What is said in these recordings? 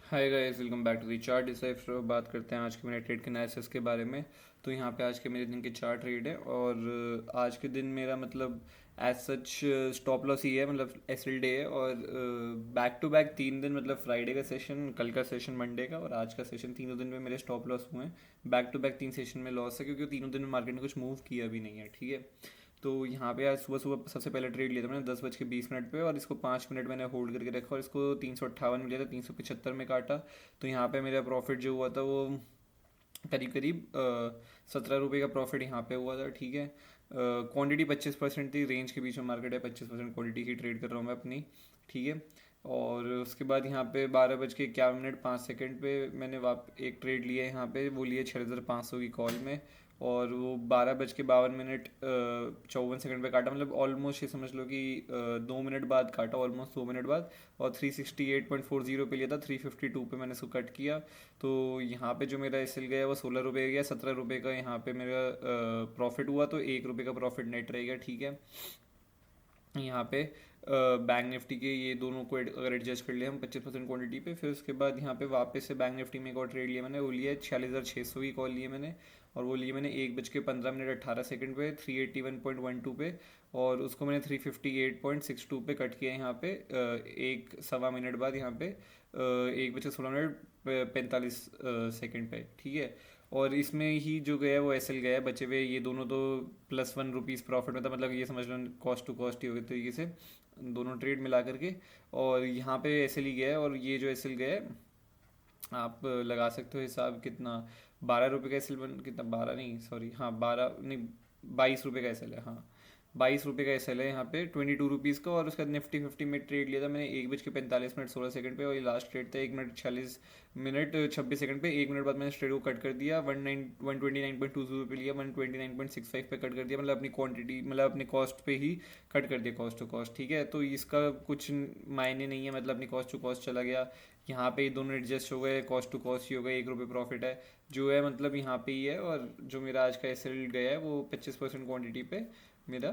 Hi guys, welcome back to the Chart Decipher. बात करते हैं आज के मेरे ट्रेड के एनालिसिस के बारे में। तो यहाँ पे आज के मेरे दिन के चार ट्रेड है और आज के दिन मेरा मतलब एज सच स्टॉप लॉस ही है, मतलब एसएल डे है। और बैक टू बैक 3 दिन, मतलब फ्राइडे का सेशन, कल का सेशन मंडे का और आज का सेशन, तीनों दिन में मेरे स्टॉप लॉस हुए हैं। बैक टू बैक 3 सेशन में लॉस है क्योंकि तीनों दिन में मार्केट ने कुछ मूव किया भी नहीं है। ठीक है, तो यहाँ पे आज सुबह सुबह सबसे पहले ट्रेड लिया था मैंने 10:20 पे, और इसको 5 मिनट मैंने होल्ड करके रखा और इसको 358 में लिया था, 375 में काटा। तो यहाँ पे मेरा प्रॉफिट जो हुआ था वो करीब करीब 17 रुपये का प्रॉफिट यहाँ पे हुआ था। ठीक है, क्वांटिटी 25% थी, रेंज के बीच में मार्केट है, 25% क्वांटिटी की ट्रेड कर रहा हूँ मैं अपनी। ठीक है, और उसके बाद यहाँ पे 12:51 पे मैंने एक ट्रेड लिया है यहाँ पे, वो लिए 6,500 की कॉल में। और वो 12:52 54 सेकंड पे काटा, मतलब ऑलमोस्ट ये समझ लो कि 2 मिनट बाद काटा, ऑलमोस्ट 2 मिनट बाद। और 368.40 पे लिया था, 352 पे मैंने इसको कट किया। तो यहाँ पे जो मेरा एसएल गया वो 16 रुपये गया, 17 रुपये का यहाँ पे मेरा प्रॉफिट हुआ, तो 1 रुपये का प्रॉफिट नेट रहेगा। ठीक है, यहाँ पे बैंक निफ्टी के ये दोनों को अगर एडजस्ट कर लिया हम 25% क्वांटिटी पे, फिर उसके बाद यहाँ पे वापस से बैंक निफ्टी में एक और ट्रेड लिया मैंने, वो लिया 46,600 की कॉल लिए मैंने। और वो लिए मैंने 1:15 18 पे 381.12 पे। और उसको मैंने 358.62 पे कट किया यहाँ पे, एक सवा मिनट बाद यहाँ पे 1:16:45 पे। ठीक है, और इसमें ही जो गया वो एसएल गया, बचे हुए ये दोनों तो +1 रुपीज़ प्रॉफिट में था, मतलब ये समझ लो कॉस्ट टू कॉस्ट ही हो गई तरीके से दोनों ट्रेड मिला करके। और यहाँ पे एसएल ही गया है, और ये जो एसएल गया है आप लगा सकते हो हिसाब कितना, 12 रुपये का एसएल बन, कितना, 12 नहीं, सॉरी, हाँ 12 नहीं, 22 रुपये का एसएल है। हाँ, 22 रुपये का एसएल है यहाँ पे, 22 रुपीज़ का। और उसका निफ्टी 50 में ट्रेड लिया था मैंने 1:45 16 पे, और ये लास्ट ट्रेड था 1 मिनट 46 मिनट 26 सेकंड पे। 1 मिनट बाद मैंने इस ट्रेड को कट कर दिया, 129.20 पे लिया, 129.65 पे कट कर दिया, मतलब अपनी क्वांटिटी, मतलब अपनी कॉस्ट पे ही कट कर दिया, कॉस्ट टू कॉस्ट। ठीक है, तो इसका कुछ मायने नहीं है, मतलब अपनी कॉस्ट टू कॉस्ट चला गया। यहाँ पे ये दोनों एडजस्ट हो गए, कॉस्ट टू कॉस्ट ही हो गए, 1 रुपये प्रॉफिट है जो है, मतलब यहाँ पे ही है। और जो मेरा आज का एसएल गया है वो 25% क्वांटिटी पे मेरा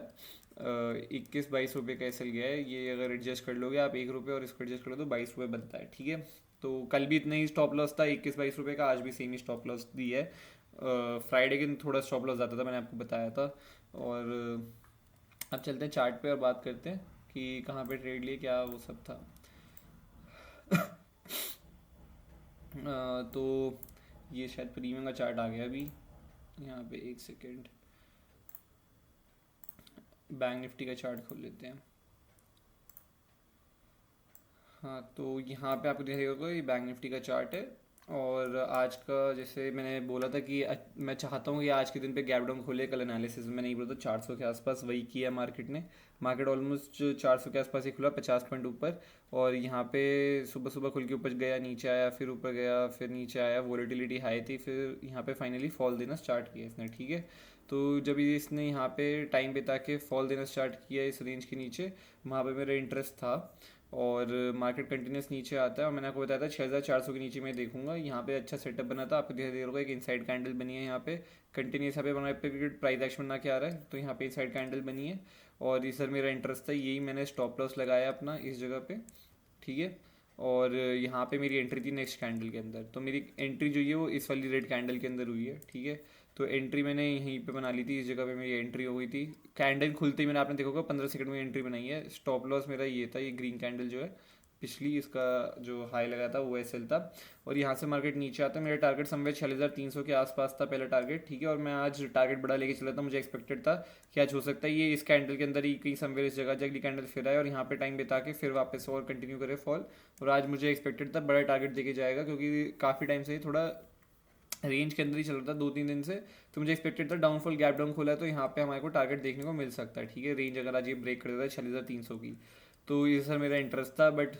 21-22 रुपये का एसएल गया है। ये अगर एडजस्ट कर लोगे आप 1 रुपये और इसको एडजस्ट कर लो तो 22 रुपये बनता है। ठीक है, तो कल भी इतना ही स्टॉप लॉस था 21-22 रुपये का, आज भी सेम ही स्टॉप लॉस दी है। फ्राइडे के दिन थोड़ा स्टॉप लॉस ज़्यादा था, मैंने आपको बताया था। और अब चलते हैं चार्ट पे और बात करते हैं कि कहाँ पे ट्रेड लिए, क्या वो सब था। तो ये शायद प्रीमियम का चार्ट आ गया अभी, यहाँ पे एक सेकेंड, बैंक निफ्टी का चार्ट खोल लेते हैं। हाँ, तो यहाँ पे आपको दिखाई होगा ये बैंक निफ्टी का चार्ट है। और आज का, जैसे मैंने बोला था कि मैं चाहता हूँ कि आज के दिन पे गैप डाउन खोले, कल एनालिसिस में नहीं बोला तो 400 के आसपास वही किया मार्केट ने। मार्केट ऑलमोस्ट 400 के आसपास ही खुला, 50 पॉइंट ऊपर। और यहाँ पे सुबह सुबह खुल के ऊपर गया, नीचे आया, फिर ऊपर गया, फिर नीचे आया, वोलेटिलिटी हाई थी, फिर यहाँ पे फाइनली फॉल देना स्टार्ट किया इसने। ठीक है, तो जब ये इसने यहाँ पे टाइम बिता के फॉल देना स्टार्ट किया इस रेंज के नीचे, वहाँ पे मेरा इंटरेस्ट था। और मार्केट कंटिन्यूस नीचे आता है, और मैंने आपको बताया था 6,400 के नीचे मैं देखूंगा। यहाँ पे अच्छा सेटअप बना था, आपको दिखाई दे रहा होगा एक इनसाइड कैंडल बनी है यहाँ पे, कंटिन्यूस यहाँ पे बना पे प्राइस एक्शन बना के आ रहा है, तो यहाँ पे इनसाइड कैंडल बनी है। और इस सर मेरा इंटरेस्ट था, यही मैंने स्टॉप लॉस लगाया अपना इस जगह पे। ठीक है, और यहाँ पे मेरी एंट्री थी नेक्स्ट कैंडल के अंदर, तो मेरी एंट्री जो है वो इस वाली रेड कैंडल के अंदर हुई है। ठीक है, तो एंट्री मैंने यहीं पे बना ली थी, इस जगह पे मेरी एंट्री हो गई थी। कैंडल खुलते ही मैंने, आपने देखा होगा 15 सेकंड में एंट्री बनाई है। स्टॉप लॉस मेरा ये था, ये ग्रीन कैंडल जो है पिछली, इसका जो हाई लगा था वो एसएल था। और यहाँ से मार्केट नीचे आता है, मेरा टारगेट समवेयर 6,300 के आसपास था पहला टारगेट। ठीक है, और मैं आज टारगेट बड़ा लेके चला था, मुझे एक्सपेक्टेड था कि आज हो सकता है ये इस कैंडल के अंदर ही कहीं समवेयर इस जगह अगली कैंडल फिर आए और यहाँ पे टाइम बिता के फिर वापस और कंटिन्यू करे फॉल। और आज मुझे एक्सपेक्टेड था बड़ा टारगेट देके जाएगा, क्योंकि काफ़ी टाइम से ही थोड़ा रेंज के अंदर ही चल रहा था 2-3 दिन से। तो मुझे एक्सपेक्टेड था डाउनफॉल गैप डाउन खोला है तो यहाँ पे हमारे को टारगेट देखने को मिल सकता है। ठीक है, रेंज अगर आज ये ब्रेक कर देता है 6,300 की, तो ये सर मेरा इंटरेस्ट था। बट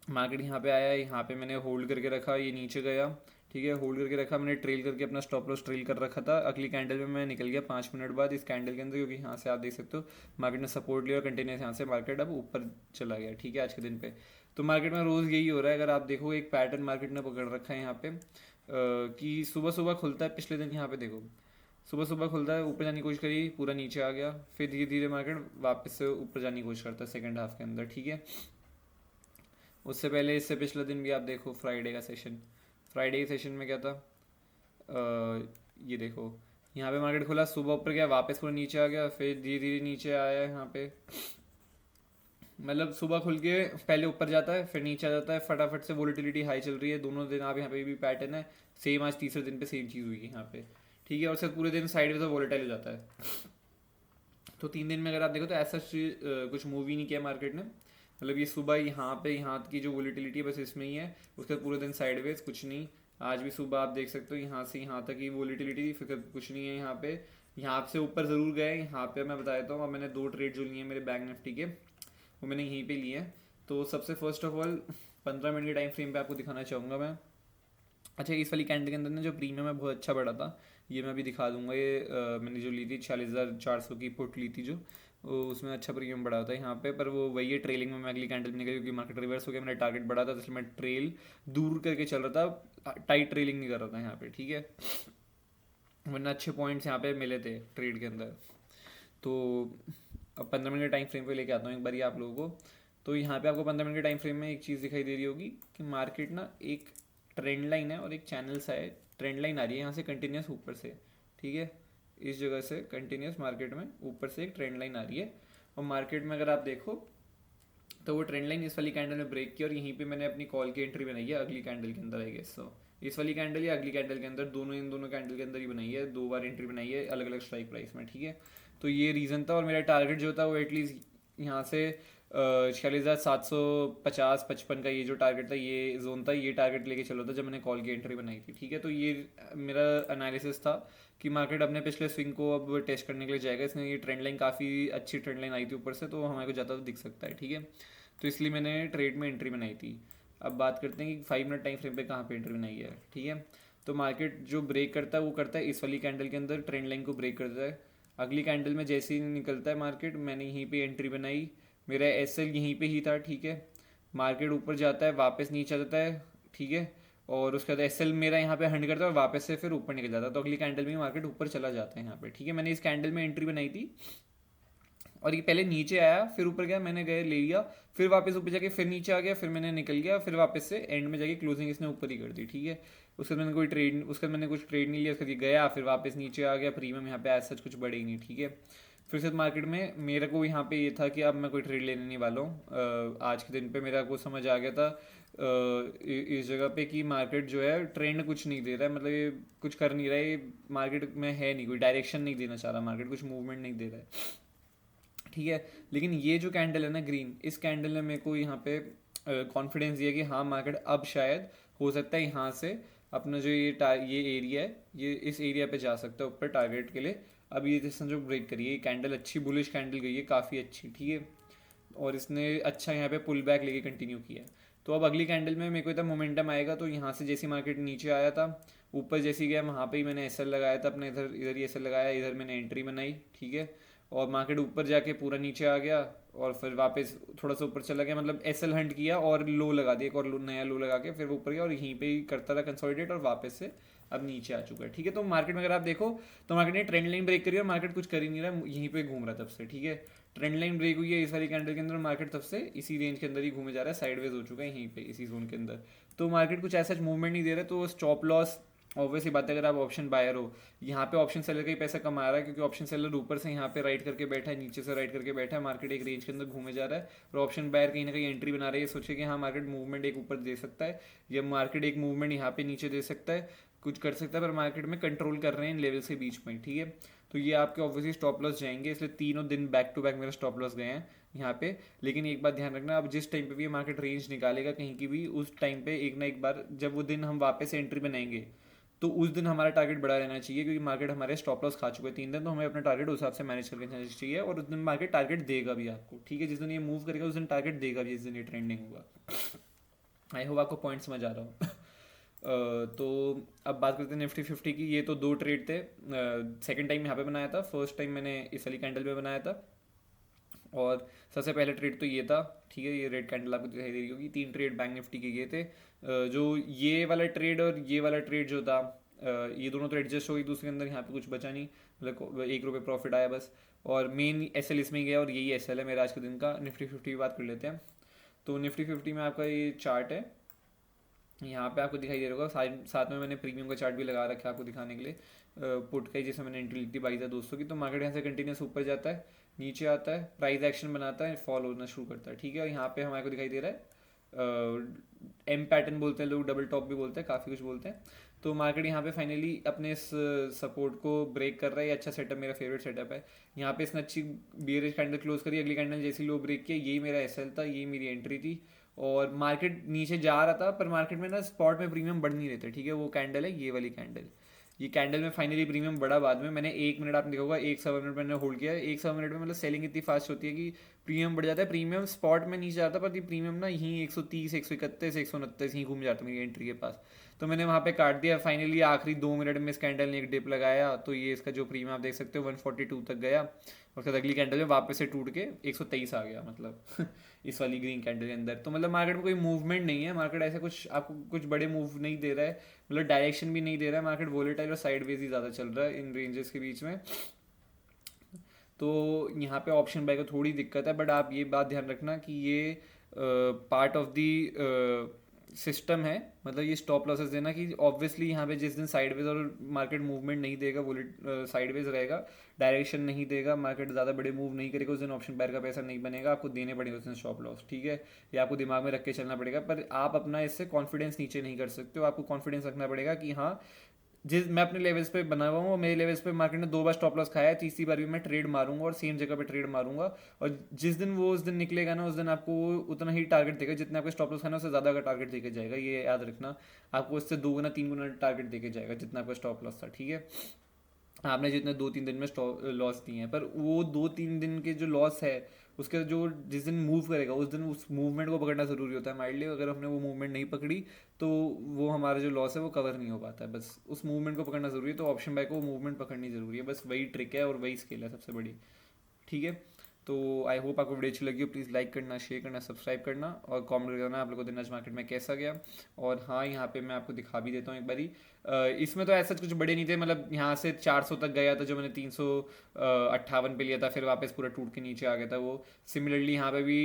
मार्केट यहाँ पे आया, यहाँ पे मैंने होल्ड करके रखा, ये नीचे गया। ठीक है, होल्ड करके रखा मैंने, ट्रेल करके अपना स्टॉप लॉस ट्रेल कर रखा था। अगली कैंडल में मैं निकल गया 5 मिनट बाद इस कैंडल के अंदर, क्योंकि यहाँ से आप देख सकते हो मार्केट ने सपोर्ट लिया और कंटिन्यूस यहाँ से मार्केट अब ऊपर चला गया। ठीक है, आज के दिन पे तो मार्केट में रोज़ यही हो रहा है। अगर आप देखो एक पैटर्न मार्केट ने पकड़ रखा है यहाँ पे, कि सुबह सुबह खुलता है, पिछले दिन यहाँ पे देखो सुबह सुबह खुलता है, ऊपर जाने की कोशिश करी, पूरा नीचे आ गया, फिर धीरे धीरे मार्केट वापस से ऊपर जाने की कोशिश करता है सेकंड हाफ के अंदर। ठीक है, उससे पहले इससे पिछले दिन भी आप देखो फ्राइडे का सेशन, फ्राइडे के सेशन में क्या था, ये देखो यहाँ पे मार्केट खुला, सुबह ऊपर गया, वापस पूरा नीचे आ गया, फिर धीरे धीरे नीचे आया है यहाँ पे। मतलब सुबह खुल के पहले ऊपर जाता है फिर नीचे आ जाता है, फटाफट से वोलेटिलिटी हाई चल रही है दोनों दिन। आप यहाँ पे भी पैटर्न है सेम, आज तीसरे दिन पे सेम चीज़ हुई है यहाँ पे, ठीक है। और सिर्फ पूरे दिन साइड में तो वोलेटाइल हो जाता है। तो 3 दिन में अगर आप देखो तो ऐसा कुछ मूव ही नहीं किया मार्केट ने। मतलब ये सुबह यहाँ पे यहाँ की जो वोलेटिलिटी है बस इसमें ही है, उसके बाद पूरे दिन साइडवेज कुछ नहीं। आज भी सुबह आप देख सकते हो यहाँ से यहाँ तक ही वोलेटिलिटी थी, फिर कुछ नहीं है यहाँ पे। यहाँ से ऊपर ज़रूर गए, यहाँ पे मैं बता देता हूँ। अब मैंने 2 ट्रेड जो लिए हैं मेरे बैंक निफ्टी के, वो मैंने यहीं पे लिए हैं। तो सबसे फर्स्ट ऑफ ऑल 15 मिनट के टाइम फ्रेम पे आपको दिखाना चाहूँगा मैं। अच्छा, इस वाली कैंडल के अंदर ना जो प्रीमियम है बहुत अच्छा बढ़ा था, ये मैं अभी दिखा दूंगा। ये मैंने जो ली थी 46,400 की पुट ली थी जो, उसमें अच्छा प्रीमियम बढ़ा था यहाँ पे। पर वो वही है, ट्रेलिंग में मैं अगली कैंडल में निकली क्योंकि मार्केट रिवर्स हो गया, मेरा टारगेट बढ़ा था तो इसलिए मैं ट्रेल दूर करके चल रहा था, टाइट ट्रेलिंग नहीं कर रहा था यहाँ पे, ठीक है। वरना अच्छे पॉइंट्स यहाँ पे मिले थे ट्रेड के अंदर। तो अब 15 मिनट के टाइम फ्रेम पे लेके आता हूँ एक बार आप लोगों को। तो यहाँ पे आपको 15 मिनट के टाइम फ्रेम में एक चीज़ दिखाई दे रही होगी कि मार्केट ना एक ट्रेंड लाइन है और एक चैनल सा है। ट्रेंड लाइन आ रही है यहाँ से कंटिन्यूस ऊपर से, ठीक है। इस जगह से कंटिन्यूस मार्केट में ऊपर से एक ट्रेंड लाइन आ रही है। और मार्केट में अगर आप देखो तो वो ट्रेंड लाइन इस वाली कैंडल में ब्रेक की और यहीं पे मैंने अपनी कॉल की एंट्री बनाई है अगली कैंडल के अंदर, आई गेस। सो इस वाली कैंडल या अगली कैंडल के अंदर, दोनों इन दोनों कैंडल के अंदर ही बनाई है, 2 बार एंट्री बनाई है अलग अलग स्ट्राइक प्राइस में, ठीक है। तो ये रीज़न था। और मेरा टारगेट जो था वो एटलीस्ट यहाँ से 46,750-55 का ये जो टारगेट था, ये जोन था, ये टारगेट लेके चलो था जब मैंने कॉल की एंट्री बनाई थी, ठीक है। तो ये मेरा एनालिसिस था कि मार्केट अपने पिछले स्विंग को अब टेस्ट करने के लिए जाएगा। इसने ये ट्रेंड लाइन काफ़ी अच्छी ट्रेंड लाइन आई थी ऊपर से, तो हमारे को ज़्यादा तो दिख सकता है, ठीक है। तो इसलिए मैंने ट्रेड में एंट्री बनाई थी। अब बात करते हैं कि 5 मिनट टाइम फ्रेम पे कहाँ पे एंट्री बनाई है, ठीक है। तो मार्केट जो ब्रेक करता है वो करता है इस वाली कैंडल के अंदर, ट्रेंड लाइन को ब्रेक करता है। अगली कैंडल में जैसे ही निकलता है मार्केट, मैंने यहीं पे एंट्री बनाई, मेरा एस एल यहीं पे ही था, ठीक है। मार्केट ऊपर जाता है वापस नीचे आ जाता है, ठीक है। और उसके बाद एस एल मेरा यहाँ पे हंड करता है और वापस से फिर ऊपर निकल जाता है, तो अगली कैंडल में मार्केट ऊपर चला जाता है यहाँ पे, ठीक है। मैंने इस कैंडल में एंट्री बनाई थी और ये पहले नीचे आया फिर ऊपर गया, मैंने गए ले लिया, फिर वापस ऊपर जाके फिर नीचे आ गया, फिर मैंने निकल गया, फिर वापस से एंड में जाके क्लोजिंग इसने ऊपर ही कर दी, ठीक है। उसके बाद मैंने कुछ ट्रेड नहीं लिया, उसके बाद गया फिर वापस नीचे आ गया, प्रीमियम यहाँ पे ऐसा कुछ बढ़े ही नहीं, ठीक है। फिर से मार्केट में मेरे को यहाँ पे ये था कि अब मैं कोई ट्रेड लेने नहीं वाला हूँ। आज के दिन पे मेरा को समझ आ गया था इस जगह पे कि मार्केट जो है ट्रेंड कुछ नहीं दे रहा है, मतलब ये कुछ कर नहीं रहा है, ये मार्केट में है नहीं, कोई डायरेक्शन नहीं देना चाह रहा मार्केट, कुछ मूवमेंट नहीं दे रहा है, ठीक है। लेकिन ये जो कैंडल है ना ग्रीन, इस कैंडल ने मेरे को यहाँ पे कॉन्फिडेंस दिया कि हाँ मार्केट अब शायद हो सकता है यहाँ से अपना जो ये एरिया है, ये इस एरिया पे जा सकता है ऊपर टारगेट के लिए। अब ये जिसने जो ब्रेक करी है, ये कैंडल अच्छी बुलिश कैंडल गई है, काफ़ी अच्छी, ठीक है। और इसने अच्छा यहाँ पे पुल बैक लेके कंटिन्यू किया है। तो अब अगली कैंडल में मेरे को इतना मोमेंटम आएगा, तो यहाँ से जैसे मार्केट नीचे आया था ऊपर जैसे गया, वहाँ पे ही मैंने एसएल लगाया था अपने, इधर इधर ही एसएल लगाया, इधर मैंने एंट्री बनाई, ठीक है। और मार्केट ऊपर जाके पूरा नीचे आ गया और फिर वापस थोड़ा सा ऊपर चला गया, मतलब एसएल हंट किया और लो लगा दिया, एक और नया लो लगा के फिर ऊपर गया और यहीं पे ही करता रहा कंसोलिडेट और वापस से अब नीचे आ चुका है, ठीक है। तो मार्केट में अगर आप देखो तो मार्केट ने ट्रेंड लाइन ब्रेक करी और मार्केट कुछ कर ही नहीं रहा, यहीं पे घूम रहा है तब से, ठीक है। ट्रेंड लाइन ब्रेक हुई है इस सारी कैंडल के अंदर, मार्केट तब से इसी रेंज के अंदर ही घूमे जा रहा है, साइडवेज हो चुका है यहीं पे इसी जोन के अंदर। तो मार्केट कुछ ऐसा मूवमेंट नहीं दे रहा है, तो स्टॉप लॉस ऑब्वियस ही बात है। अगर आप ऑप्शन बायर हो, यहाँ पे ऑप्शन सेलर का ही पैसा कमा रहा है क्योंकि ऑप्शन सेलर ऊपर से यहाँ पे राइट करके बैठा है, नीचे से राइट करके बैठा है, मार्केट एक रेंज के अंदर घूमे जा रहा है। और ऑप्शन बायर कहीं ना कहीं एंट्री बना रही है, सोचे कि हाँ मार्केट मूवमेंट एक ऊपर दे सकता है या मार्केट एक मूवमेंट यहाँ पे नीचे दे सकता है, कुछ कर सकता है, पर मार्केट में कंट्रोल कर रहे हैं इन लेवल से बीच में, ठीक है। तो ये आपके ऑब्वियसली स्टॉप लॉस जाएंगे, इसलिए तीनों दिन बैक टू बैक मेरे स्टॉप लॉस गए हैं यहाँ पे। लेकिन एक बात ध्यान रखना, अब जिस टाइम पे भी ये मार्केट रेंज निकालेगा कहीं की भी, उस टाइम पे एक ना एक बार जब वो दिन हम वापस एंट्री बनाएंगे तो उस दिन हमारा टारगेट बढ़ा रहना चाहिए, क्योंकि मार्केट हमारे स्टॉप लॉस खा चुके हैं 3 दिन, तो हमें अपना टारगेट उस हिसाब से मैनेज करके चलना चाहिए। और उस दिन मार्केट टारगेट देगा भी आपको, ठीक है। जिस दिन ये मूव करेगा उस दिन टारगेट देगा भी, जिस दिन ये ट्रेंडिंग होगा। आई होप आपको पॉइंट समझ आ रहा हो। तो अब बात करते हैं निफ्टी 50 की। ये तो 2 ट्रेड थे, सेकंड टाइम यहाँ पे बनाया था, फर्स्ट टाइम मैंने इस वाली कैंडल पे बनाया था। और सबसे पहले ट्रेड तो ये था, ठीक है। ये रेड कैंडल आपको दिखाई दे रही होगी, 3 ट्रेड बैंक निफ्टी के ये थे। जो ये वाला ट्रेड और ये वाला ट्रेड जो था, ये दोनों तो एडजस्ट हो एक दूसरे के अंदर, यहाँ पे कुछ बचा नहीं, मतलब 1 रुपये प्रॉफिट आया बस। और मेन एस एल इसमें ही गया और यही एस एल है मेरा आज के दिन का। निफ्टी 50 की बात कर लेते हैं। तो निफ्टी 50 में आपका ये चार्ट है, यहाँ पे आपको दिखाई दे रहा होगा। साथ में मैंने प्रीमियम का चार्ट भी लगा रखा है आपको दिखाने के लिए, पुट का ही, जैसे मैंने एंट्री ली थी 22,200 की। तो मार्केट यहाँ से कंटिन्यूस ऊपर जाता है, नीचे आता है, प्राइस एक्शन बनाता है, फॉल होना शुरू करता है, ठीक है। और यहाँ पे हमारे को दिखाई दे रहा है एम पैटर्न बोलते हैं लोग, डबल टॉप भी बोलते हैं, काफ़ी कुछ बोलते हैं। तो मार्केट यहाँ पे फाइनली अपने इस सपोर्ट को ब्रेक कर रहा है। ये अच्छा सेटअप, मेरा फेवरेट सेटअप है। यहाँ पे इसने अच्छी बियरिश कैंडल क्लोज करी, अगली कैंडल जैसी लो ब्रेक किया, यही मेरा एसएल था, ये मेरी एंट्री थी। और मार्केट नीचे जा रहा था, पर मार्केट में ना स्पॉट में प्रीमियम बढ़ नहीं रहे थे, ठीक है। वो कैंडल है ये वाली कैंडल, ये कैंडल में फाइनली प्रीमियम बढ़ा बाद में। मैंने 1 मिनट, आपने देखा होगा, 1 सवा मिनट मैंने होल्ड किया। 1 सवा मिनट में मतलब सेलिंग इतनी फास्ट होती है कि प्रीमियम बढ़ जाता है। प्रीमियम स्पॉट में नीचे जाता है, पर प्रीमियम ना यहीं 130, 131, 129 यहीं घूम जाता है मेरी एंट्री के पास। तो मैंने वहाँ पे काट दिया। फाइनली आखिरी 2 मिनट में इस कैंडल ने एक डिप लगाया, तो ये इसका जो प्रीमियम आप देख सकते हो 142 तक गया। और फिर अगली कैंडल में वापस से टूट के 123 आ गया, मतलब इस वाली ग्रीन कैंडल के अंदर। तो मतलब मार्केट में कोई मूवमेंट नहीं है, मार्केट ऐसे कुछ आपको कुछ बड़े मूव नहीं दे रहा है, मतलब डायरेक्शन भी नहीं दे रहा है। मार्केट वोलेटाइल और साइडवेज ही ज़्यादा चल रहा है इन रेंजेस के बीच में। तो यहाँ पे ऑप्शन बाय को थोड़ी दिक्कत है, बट आप ये बात ध्यान रखना कि ये पार्ट ऑफ दी सिस्टम है। मतलब ये स्टॉप लॉसेस देना कि ऑब्वियसली यहाँ पे जिस दिन साइडवेज और मार्केट मूवमेंट नहीं देगा, वो साइडवेज रहेगा, डायरेक्शन नहीं देगा, मार्केट ज़्यादा बड़े मूव नहीं करेगा, उस दिन ऑप्शन बायर का पैसा नहीं बनेगा, आपको देने पड़ेगा उस दिन स्टॉप लॉस, ठीक है। ये आपको दिमाग में रख के चलना पड़ेगा। पर आप अपना इससे कॉन्फिडेंस नीचे नहीं कर सकते हो, आपको कॉन्फिडेंस रखना पड़ेगा कि हाँ, जिस मैं अपने लेवल्स पे बना हुआ हूँ, मेरे लेवल्स पे मार्केट ने 2 बार स्टॉप लॉस खाया है, तीसरी बार भी मैं ट्रेड मारूंगा और सेम जगह पे ट्रेड मारूंगा। और जिस दिन वो उस दिन निकलेगा ना, उस दिन आपको उतना ही टारगेट देगा, जितना आपको स्टॉप लॉस खाना है उससे ज़्यादा का टारगेट देके जाएगा, ये याद रखना। आपको उससे 2 गुना 3 गुना टारगेट देके जाएगा जितना आपका स्टॉप लॉस था, ठीक है। आपने जितने 2-3 दिन में लॉस दिए हैं, पर वो 2-3 दिन के जो लॉस है, उसके जो जिस दिन मूव करेगा उस दिन उस मूवमेंट को पकड़ना ज़रूरी होता है माइंडली। अगर हमने वो मूवमेंट नहीं पकड़ी तो वो हमारा जो लॉस है वो कवर नहीं हो पाता है। बस उस मूवमेंट को पकड़ना ज़रूरी है, तो ऑप्शन बाय को वो मूवमेंट पकड़नी ज़रूरी है। बस वही ट्रिक है और वही स्किल है सबसे बड़ी, ठीक है। तो आई होप आपको वीडियो अच्छी लगी हो। प्लीज़ लाइक करना, शेयर करना, सब्सक्राइब करना और कमेंट करके बताना आप लोगों को दिन आज मार्केट में कैसा गया। और हाँ, यहाँ पे मैं आपको दिखा भी देता हूँ एक बारी। इसमें तो ऐसा कुछ बड़े नहीं थे, मतलब यहाँ से 400 तक गया था जो मैंने 358 पे लिया था, फिर वापस पूरा टूट के नीचे आ गया था वो। सिमिलरली यहाँ पे भी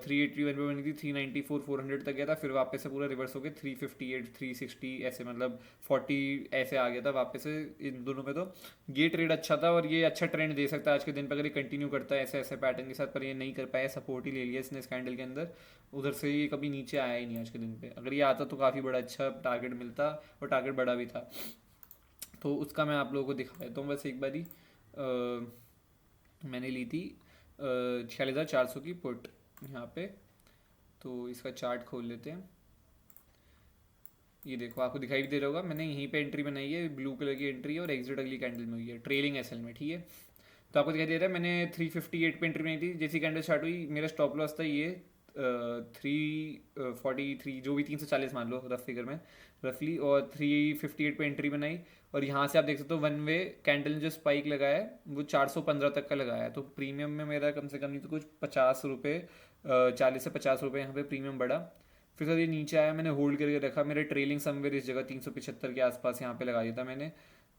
381 पे बनी थी, 394, 400 तक गया था, फिर वापस से पूरा रिवर्स हो गया 358, 360 ऐसे, मतलब 40 ऐसे आ गया था वापस से इन दोनों में। तो ये ट्रेड अच्छा था और ये अच्छा ट्रेंड दे सकता है आज के दिन पर अगर ये कंटिन्यू करता है ऐसे ऐसे पैटर्न के साथ। पर ये नहीं कर पाया, सपोर्ट ही ले लिया इसने इस कैंडल के अंदर, उधर से ये कभी नीचे आया ही नहीं आज के दिन पे। अगर ये आता तो काफ़ी बड़ा अच्छा टारगेट मिलता और टारगेट बड़ा भी था। तो उसका मैं आप लोगों को दिखा देता हूँ बस एक बारी। मैंने ली थी 46,400 की पुट यहाँ पे। तो इसका चार्ट खोल लेते हैं। ये देखो, आपको दिखाई भी दे रहा होगा, मैंने यहीं पे एंट्री बनाई है, ब्लू कलर की एंट्री है और एग्जिट अगली कैंडल में हुई है, ट्रेलिंग एसएल में, ठीक है। तो आपको दिखाई दे रहा है मैंने 358 पे एंट्री बनाई थी, जैसी कैंडल स्टार्ट हुई मेरा स्टॉप लॉस था ये 343, जो भी 340 मान लो रफ फिगर में रफली, और 358 पे एंट्री बनाई। और यहाँ से आप देख सकते हो वन वे कैंडल ने जो स्पाइक लगाया है वो 415 तक का लगाया है। तो प्रीमियम में मेरा कम से कम नहीं तो कुछ 50 रुपये, 40 से 50 रुपये यहाँ पे प्रीमियम बढ़ा। फिर सर ये नीचे आया, मैंने होल्ड करके रखा, मेरे ट्रेलिंग समवेयर इस जगह 375 के आसपास यहाँ पे लगा दिया था मैंने।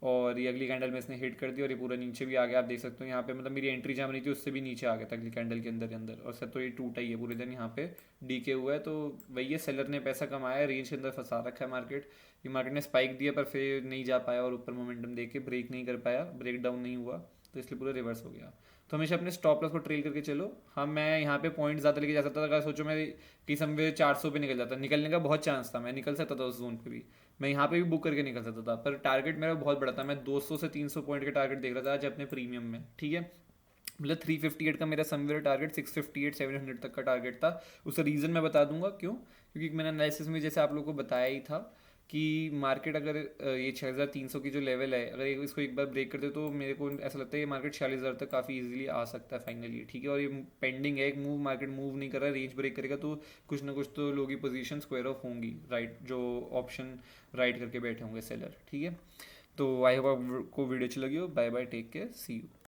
और ये अगली कैंडल में इसने हिट कर दी और ये पूरा नीचे भी आ गया, आप देख सकते हो यहाँ पे, मतलब मेरी एंट्री जहाँ बनी थी उससे भी नीचे आ गया था अगली कैंडल के अंदर और सर तो ये टूटा ही है पूरे दिन, यहाँ पे डीके हुआ है। तो वही है, सेलर ने पैसा कमाया है, रेंज के अंदर फंसा रखा है मार्केट। ये मार्केट ने स्पाइक दिया पर फिर नहीं जा पाया और ऊपर मोमेंटम दे के ब्रेक नहीं कर पाया, ब्रेक डाउन नहीं हुआ, तो इसलिए पूरा रिवर्स हो गया। तो हमेशा अपने स्टॉप लॉस को ट्रेल करके चलो। हाँ, मैं यहाँ पे पॉइंट ज़्यादा लेके जा सकता था, अगर सोचो मैं कि समवे 400 पे निकल जाता, निकलने का बहुत चांस था, मैं निकल सकता था उस जोन पे भी, मैं यहाँ पे भी बुक करके निकल सकता था। पर टारगेट मेरा बहुत बड़ा था, मैं 200 से 300 पॉइंट का टारगेट देख रहा था आज अपने प्रीमियम में, ठीक है। मतलब 358 का मेरा समवेयर टारगेट 658 700 तक का टारगेट था। उसका रीज़न मैं बता दूंगा क्यों, क्योंकि मैंने एनालिसिस में जैसे आप लोगों को बताया ही था कि मार्केट अगर ये 6,300 की जो लेवल है, अगर इसको एक बार ब्रेक कर दे तो मेरे को ऐसा लगता है ये मार्केट 46,000 तक काफ़ी इजीली आ सकता है फाइनली, ठीक है। और ये पेंडिंग है एक मूव, मार्केट मूव नहीं कर रहा है, रेंज ब्रेक करेगा तो कुछ ना कुछ तो लोगों की पोजीशन स्क्वायर ऑफ होंगी, राइट, जो ऑप्शन राइट करके बैठे होंगे सेलर, ठीक है। तो आई होप आपको वीडियो अच्छी लगी हो। Bye bye, take care, see you.